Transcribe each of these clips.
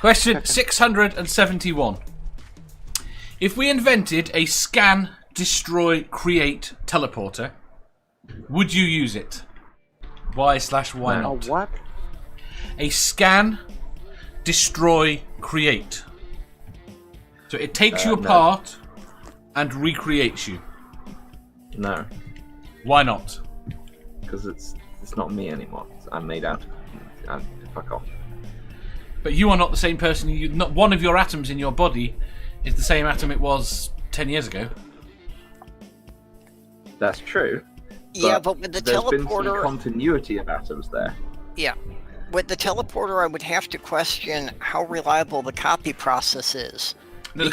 Question 671. If we invented a scan, destroy, create teleporter, would you use it? Why/why not? A what? A scan, destroy, create. So it takes you apart and recreates you. No. Why not? Because it's not me anymore. I'm made out. Fuck off. But you are not the same person. Not one of your atoms in your body is the same atom it was 10 years ago. That's true. Yeah, but with the there's been teleporter... some continuity of atoms there. Yeah. With the teleporter, I would have to question how reliable the copy process is. No, in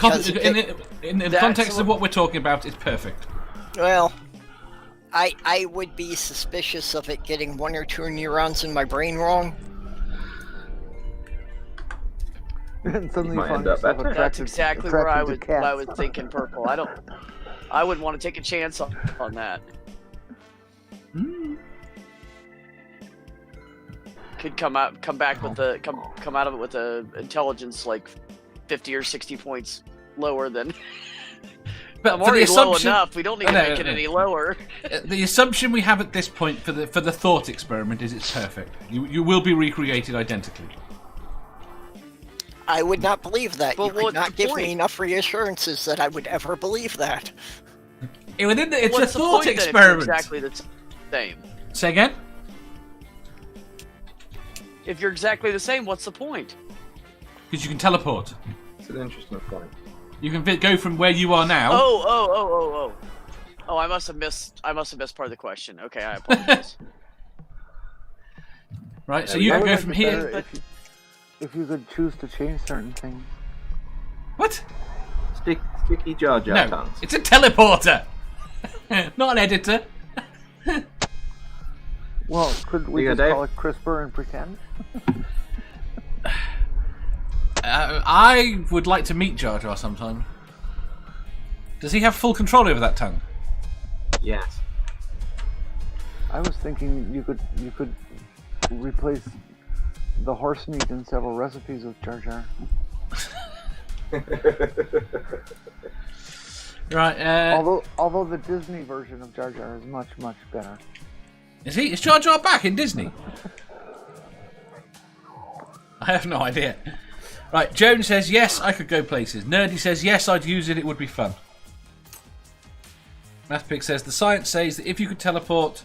the context of what we're talking about, it's perfect. Well, I would be suspicious of it getting one or two neurons in my brain wrong. And suddenly Might you find end up yourself better. That's exactly where I attracted to was cats. thinking. Purple. I wouldn't want to take a chance on that. Could come out of it with a intelligence like 50 or 60 points lower than. But I'm for the already low assumption, enough. We don't need to make it any lower. The assumption we have at this point for the thought experiment is it's perfect. You will be recreated identically. I would not believe that. But You could what's not the give point? me enough reassurances that I would ever believe that. It's What's a the thought point, then, if you're experiment. exactly the same. Say again? If you're exactly the same, what's the point? Because you can teleport. It's an interesting point. You can go from where you are now. Oh! I must have missed part of the question. Okay, I apologize. Right, so Yeah, you I can would go like from it here. better if you could choose to change certain things. What? Sticky Jar Jar No, tongues. it's a teleporter, not an editor. Well, could we Yeah, just Dave? call it CRISPR and pretend? I would like to meet Jar Jar sometime. Does he have full control over that tongue? Yes. I was thinking you could replace the horse meat in several recipes with Jar Jar. Right. Although the Disney version of Jar Jar is much better. Is Jar Jar back in Disney? I have no idea. Right, Joan says yes, I could go places. Nerdy says yes, I'd use it. It would be fun. Mathpick says the science says that if you could teleport,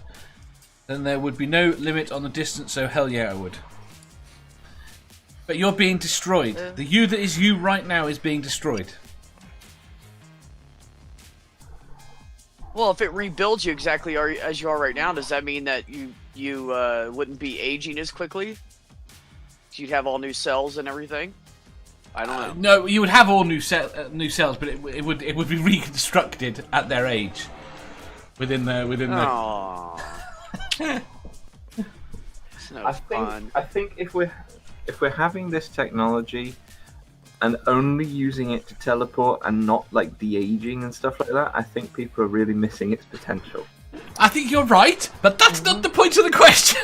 then there would be no limit on the distance. So hell yeah, I would. But you're being destroyed. The you that is you right now is being destroyed. Well, if it rebuilds you exactly as you are right now, does that mean that you wouldn't be aging as quickly? You'd have all new cells and everything. I don't know. No, you would have all new cells, but it would be reconstructed at their age. Within the. Aww. It's no fun. I think if we're having this technology and only using it to teleport and not like de-aging and stuff like that, I think people are really missing its potential. I think you're right, but that's not the point of the question.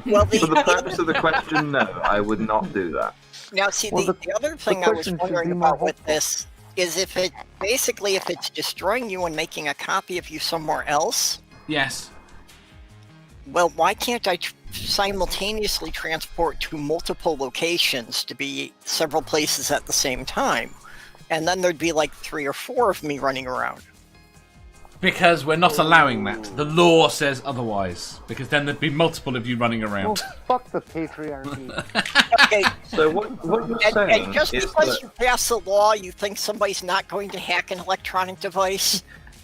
Well, For the purpose of the question, no, I would not do that. Now, see, Well, the other thing I was question should wondering be more about with hopeful. this is if it's destroying you and making a copy of you somewhere else, Yes. well, why can't I simultaneously transport to multiple locations to be several places at the same time? And then there'd be like 3 or 4 of me running around. Because we're not allowing that. The law says otherwise. Because then there'd be multiple of you running Well, around. fuck the patriarchy. Okay, So what you're saying and just is because that you pass a law, you think somebody's not going to hack an electronic device?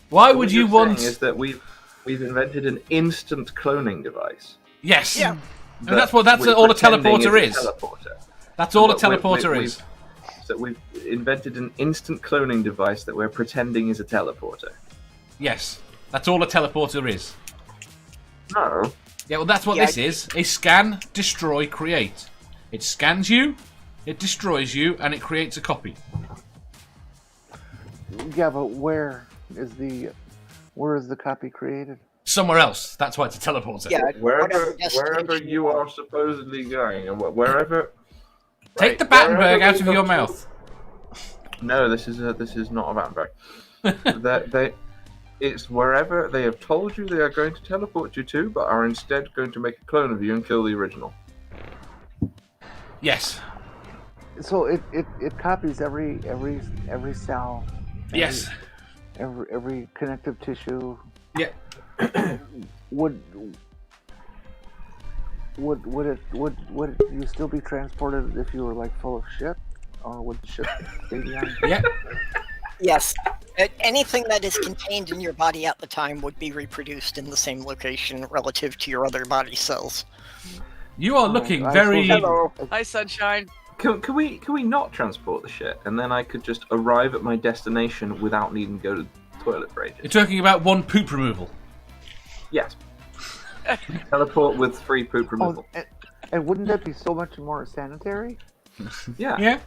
Why what would you're you want? saying is that we've invented an instant cloning device. Yes. Yeah. And that's all a pretending teleporter is. is. A teleporter. That's all a But teleporter is. So we've invented an instant cloning device that we're pretending is a teleporter. Yes. That's all a teleporter is. No. Yeah, well, that's what Yeah, this is. A scan, destroy, create. It scans you, it destroys you, and it creates a copy. Yeah, but where is the copy created? Somewhere else. That's why it's a teleporter. Yeah, Wherever whatever destination you are supposedly going, and wherever Take Right, the Battenberg wherever out they of your have mouth. No, this is not a Battenberg. It's wherever they have told you they are going to teleport you to, but are instead going to make a clone of you and kill the original. Yes. So it copies every cell. Yes. Every connective tissue. Yeah. Would you still be transported if you were like full of shit, or would the shit stay behind? Yeah. Yes. Anything that is contained in your body at the time would be reproduced in the same location relative to your other body cells. You are looking I very. suppose- Hello. Hi, sunshine. Can we not transport the shit, and then I could just arrive at my destination without needing to go to the toilet for ages? You're talking about one poop removal. Yes. Teleport with free poop removal. And wouldn't that be so much more sanitary? Yeah. Yeah.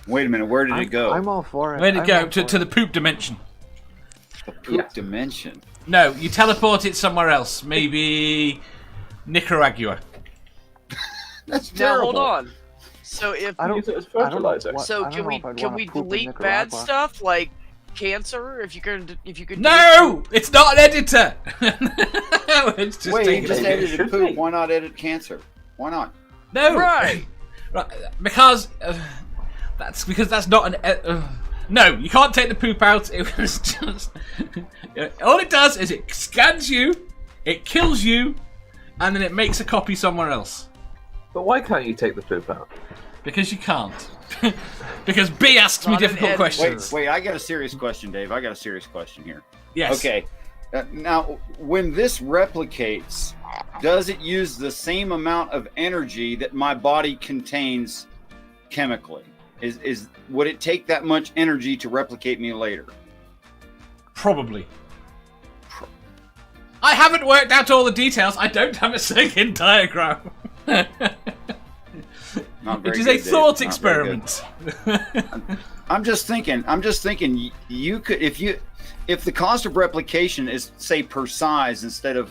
Wait a minute, where did it go? I'm all for it. Where'd it I'm go? all To for the poop dimension. The poop dimension. No, you teleport it somewhere else. Maybe Nicaragua. That's Now terrible. hold on. So if I don't. Use it as I don't know fertilizer. what- so I don't can know we if I'd can wanna we poop in delete bad Nicaragua. stuff like cancer? If you could No, it's not an editor. It's just Wait, you taking just it. edited Should poop. be. Why not edit cancer? Why not? No, Right. Right, because that's not an. No, you can't take the poop out. It was just all it does is it scans you, it kills you, and then it makes a copy somewhere else. But why can't you take the poop out? Because you can't. Because B asks me Not an difficult editor. questions. Wait, I got a serious question, Dave. I got a serious question here. Yes. Okay. Now, when this replicates, does it use the same amount of energy that my body contains chemically? Would it take that much energy to replicate me later? Probably. I haven't worked out all the details. I don't have a second diagram. Not very It is good, a Dave. thought Not very good. experiment. I'm just thinking. You could, if the cost of replication is say per size instead of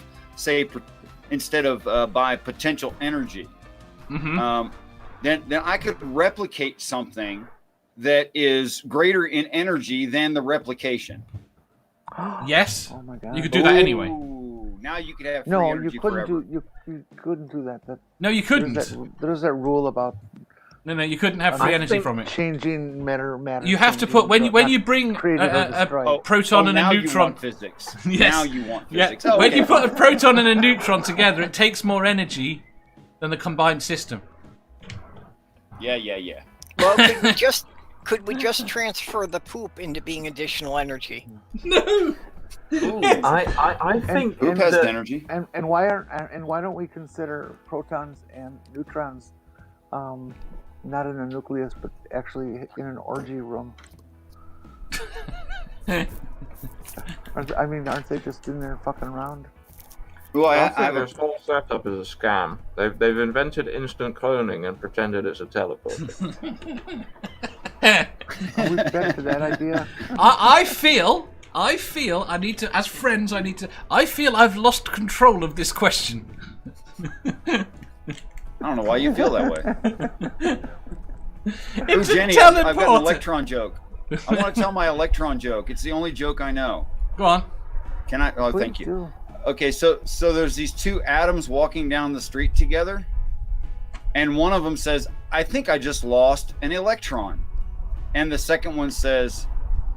by potential energy, Mhm. then I could replicate something that is greater in energy than the replication. Yes. Oh my god. You could do that anyway. Ooh, now you could have free No, energy you couldn't forever. do. You couldn't do that. No, you couldn't. There's that rule about No, you couldn't have free I energy think- from it. changing matter. You have to put when you bring created or a destroyed. proton and now a you neutron. want physics. Yes. Now you want Yeah, physics. Oh, when okay. you put a proton and a neutron together, it takes more energy than the combined system. Yeah. Well, could we just transfer the poop into being additional energy? No. Ooh, I think poop has that energy. And why don't we consider protons and neutrons, not in a nucleus, but actually in an orgy room? Aren't they just in there fucking around? Well, I I think have a this whole setup is a scam. They've invented instant cloning and pretended it's a teleport. Are we back to that idea? I feel I need to, as friends, I feel I've lost control of this question. I don't know why you feel that way. Ooh, It's a Jenny, I've got an teleporter. electron joke. I want to tell my electron joke. It's the only joke I know. Go on. Can I? Oh, Please thank you. do. Okay, so there's these two atoms walking down the street together, and one of them says, "I think I just lost an electron," and the second one says,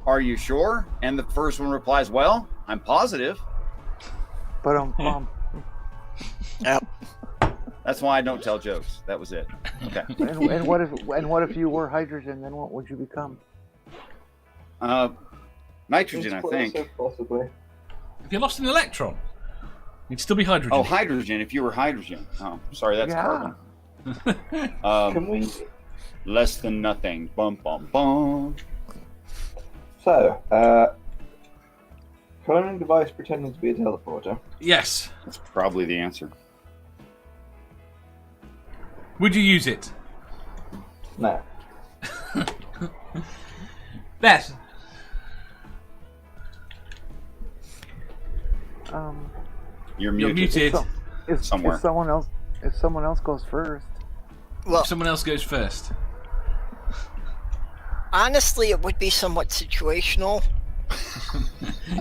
"Are you sure?" And the first one replies, "Well, I'm positive." But Yep. That's why I don't tell jokes. That was it. Okay. and what if you were hydrogen? Then what would you become? Nitrogen, I think. Possibly. If you lost an electron, you'd still be hydrogen. Oh, hydrogen. If you were hydrogen. Oh, sorry, that's Yeah. carbon. Can we? Less than nothing. Bum bum bum. So, cloning device pretending to be a teleporter. Yes. That's probably the answer. Would you use it? No. Beth. You're You're muted. muted. If Somewhere. someone else goes first, Well, Someone else goes first. honestly, it would be somewhat situational.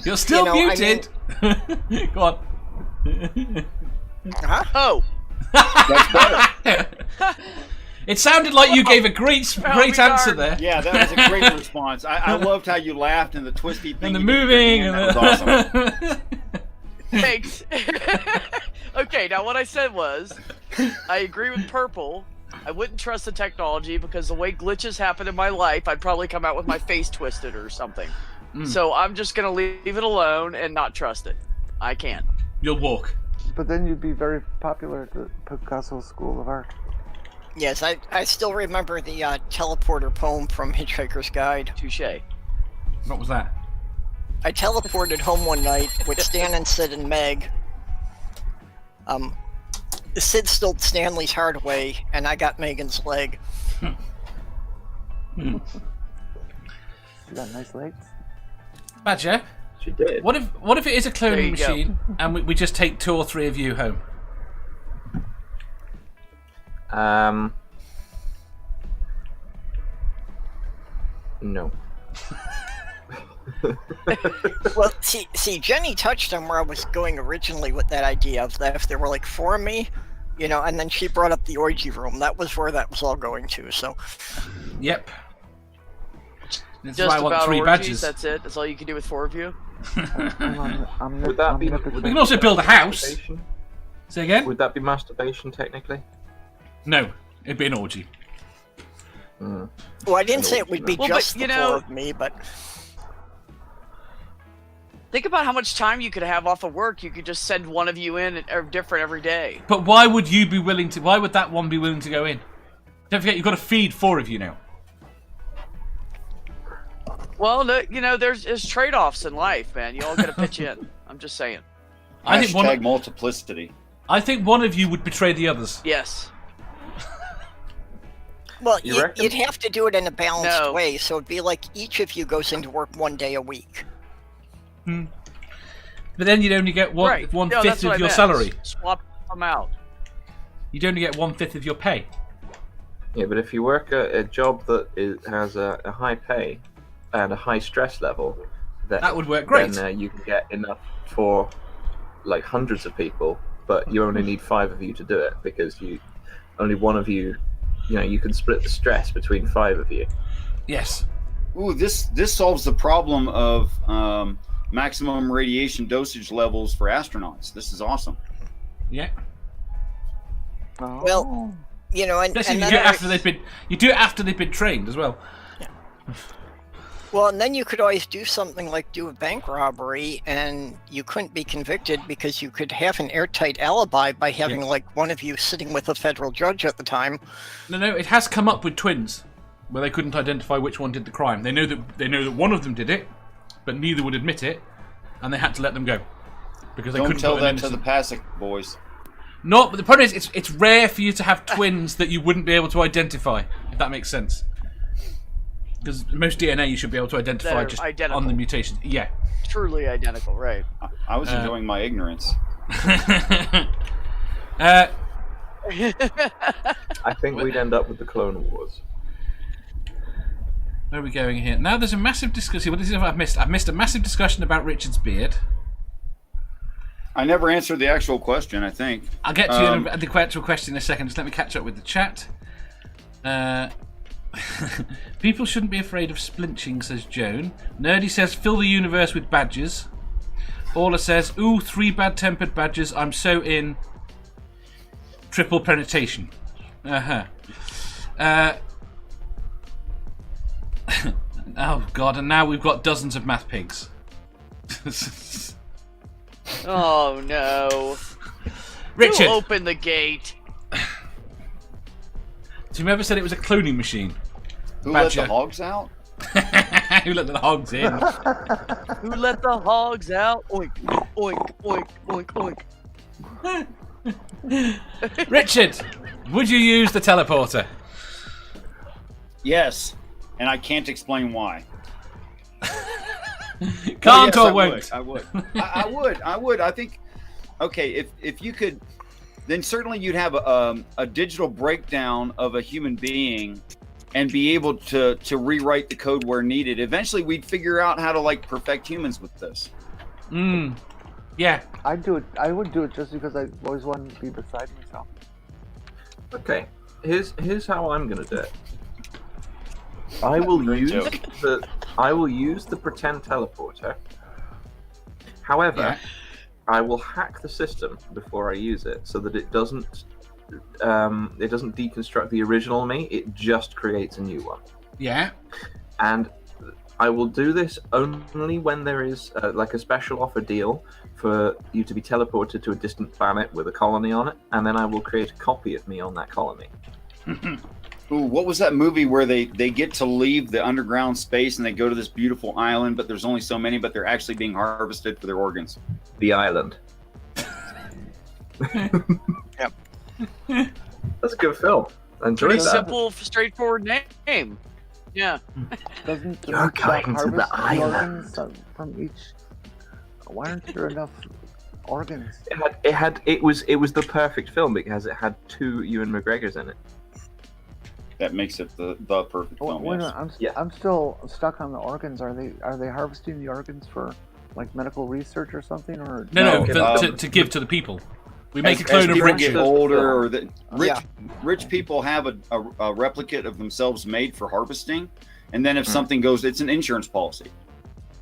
You're still You know, I muted. Go on. Huh? Oh, That's better. It sounded like you gave a great answer there. Yeah, that was a great response. I loved how you laughed and the twisty thing. And the you did with moving. your And hand. That was awesome. thanks. Okay, now what I said was, I agree with Purple. I wouldn't trust the technology because the way glitches happen in my life, I'd probably come out with my face twisted or something. So I'm just gonna leave it alone and not trust it. I can't. You'll walk. But then you'd be very popular at the Picasso School of Art. Yes, I still remember the teleporter poem from Hitchhiker's Guide. Touche. What was that? I teleported home one night with Stan and Sid and Meg. Sid stole Stanley's heart away, and I got Megan's leg. You got nice legs. Badger, She did. what if it is a There cloning you go. machine and we just take 2 or 3 of you home? No. Well, see, Jenny touched on where I was going originally with that idea of that if there were like 4 of me, you know, and then she brought up the orgy room. That was where that was all going to. So, Yep. That's Just why I want about 3 orgies, badges. that's it? That's all you can do with 4 of you? Would that be? We can also build a house. masturbation? Say again? Would that be masturbation technically? No, it'd be an orgy. Mm. well, I didn't say it would be Well, but, just you the know- 4 of me, but Think about how much time you could have off of work. You could just send one of you in different every day. But why would you be willing to? Why would that one be willing to go in? Don't forget, you've got to feed 4 of you now. Well, no, you know, there's trade-offs in life, man. You all got to pitch in. I'm just saying. I think Hashtag multiplicity. I think one of you would betray the others. Yes. well, You reckon? you'd have to do it in a balanced No. way. So it'd be like each of you goes into work 1 day a week. But then you'd only get one Right. one No, fifth that's what of I your meant. salary. Swap them out. You'd only get 1/5 of your pay. Yeah, but if you work a job that has a high pay and a high stress level, That would work great. Then you can get enough for like hundreds of people, but you only need 5 of you to do it because only one of you, you can split the stress between 5 of you. Yes. Ooh, this solves the problem of maximum radiation dosage levels for astronauts. This is awesome. Yeah. Oh. Well, you know, and Especially if then you do it after they've been. You do it after they've been trained as well. well, and then you could always do something like do a bank robbery, and you couldn't be convicted because you could have an airtight alibi by having like one of you sitting with a federal judge at the time. No, it has come up with twins, where they couldn't identify which one did the crime. They know that one of them did it, but neither would admit it, and they had to let them go because they Don't couldn't tell put an that to the innocent- PASIC boys. No, but the problem is, it's rare for you to have twins that you wouldn't be able to identify, if that makes sense. Because most DNA you should be able to identify They're just identical. on the mutations. Yeah. Truly identical, right? I was enjoying my ignorance. I think we'd end up with the Clone Wars. Where are we going here? Now there's a massive discussion. What is it I've missed? I've missed a massive discussion about Richard's beard. I never answered the actual question, I think. I'll get to the actual question in a second. Just let me catch up with the chat. People shouldn't be afraid of splinching, says Joan. Nerdy says, fill the universe with badges. Orla says, ooh, 3 bad-tempered badges. I'm so in. Triple penetration. Oh, God. And now we've got dozens of math pigs. Oh no! Richard, Who opened the gate? do you remember said it was a cloning machine? Who let Badger. the hogs out? Who let the hogs in? Who let the hogs out? Oink, oink, oink, oink, oink. Richard, would you use the teleporter? Yes, and I can't explain why. Can't Yes, or I won't? I would. I would. I think. Okay, if you could then certainly you'd have a digital breakdown of a human being and be able to rewrite the code where needed. Eventually, we'd figure out how to like perfect humans with this. Yeah. I'd do it. I would do it just because I always wanted to be beside myself. Okay, here's how I'm gonna do it. I will use the pretend teleporter. However, I will hack the system before I use it so that it doesn't deconstruct the original me. It just creates a new one. Yeah. And I will do this only when there is like a special offer deal for you to be teleported to a distant planet with a colony on it, and then I will create a copy of me on that colony. Ooh, what was that movie where they get to leave the underground space and they go to this beautiful island, but there's only so many, but they're actually being harvested for their organs? The Island. Yep. That's a good film. I enjoyed Pretty that. simple, straightforward name. Yeah. Doesn't the You're nuke shot going to the harvest island. organs from each? Why aren't there enough organs? It was the perfect film because it had 2 Ewan McGregors in it. That makes it the perfect film. Wait a Yes. minute, I'm still stuck on the organs. Are they harvesting the organs for like medical research or something? Or No, No, to give to the people. We make As a clone of people Richard. get older, or the Yeah. rich people have a replicate of themselves made for harvesting, and then if something goes, it's an insurance policy.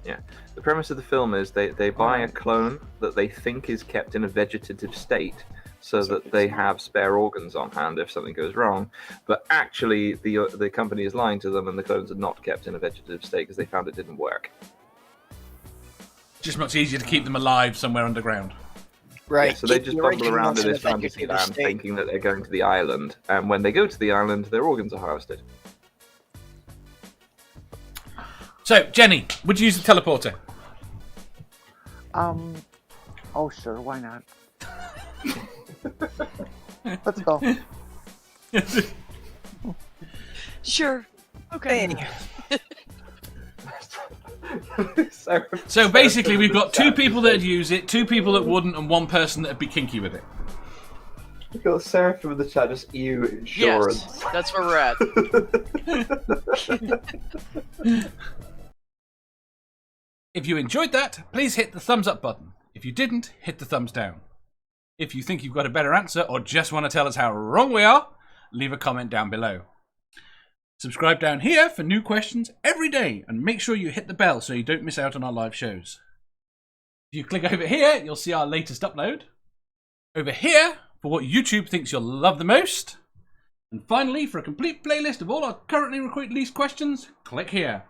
Yeah. The premise of the film is they buy a clone that they think is kept in a vegetative state so that they have spare organs on hand if something goes wrong. But actually, the company is lying to them and the clones are not kept in a vegetative state because they found it didn't work. Just much easier to keep them alive somewhere underground. Right. Yeah, so they Keep just the bumble original around ones in in this a fantasy vegetative land state. thinking that they're going to the island. And when they go to the island, their organs are harvested. So, Jenny, would you use the teleporter? Oh sure, why not? Let's go. Sure. Okay. So basically, we've got 2 people that'd use it, 2 people that wouldn't, and 1 person that'd be kinky with it. You've got Sarah from the chat, just EU insurance. Yes, that's where we're at. If you enjoyed that, please hit the thumbs up button. If you didn't, hit the thumbs down. If you think you've got a better answer or just want to tell us how wrong we are, leave a comment down below. Subscribe down here for new questions every day and make sure you hit the bell so you don't miss out on our live shows. If you click over here, you'll see our latest upload. Over here, for what YouTube thinks you'll love the most. And finally, for a complete playlist of all our currently released questions, click here.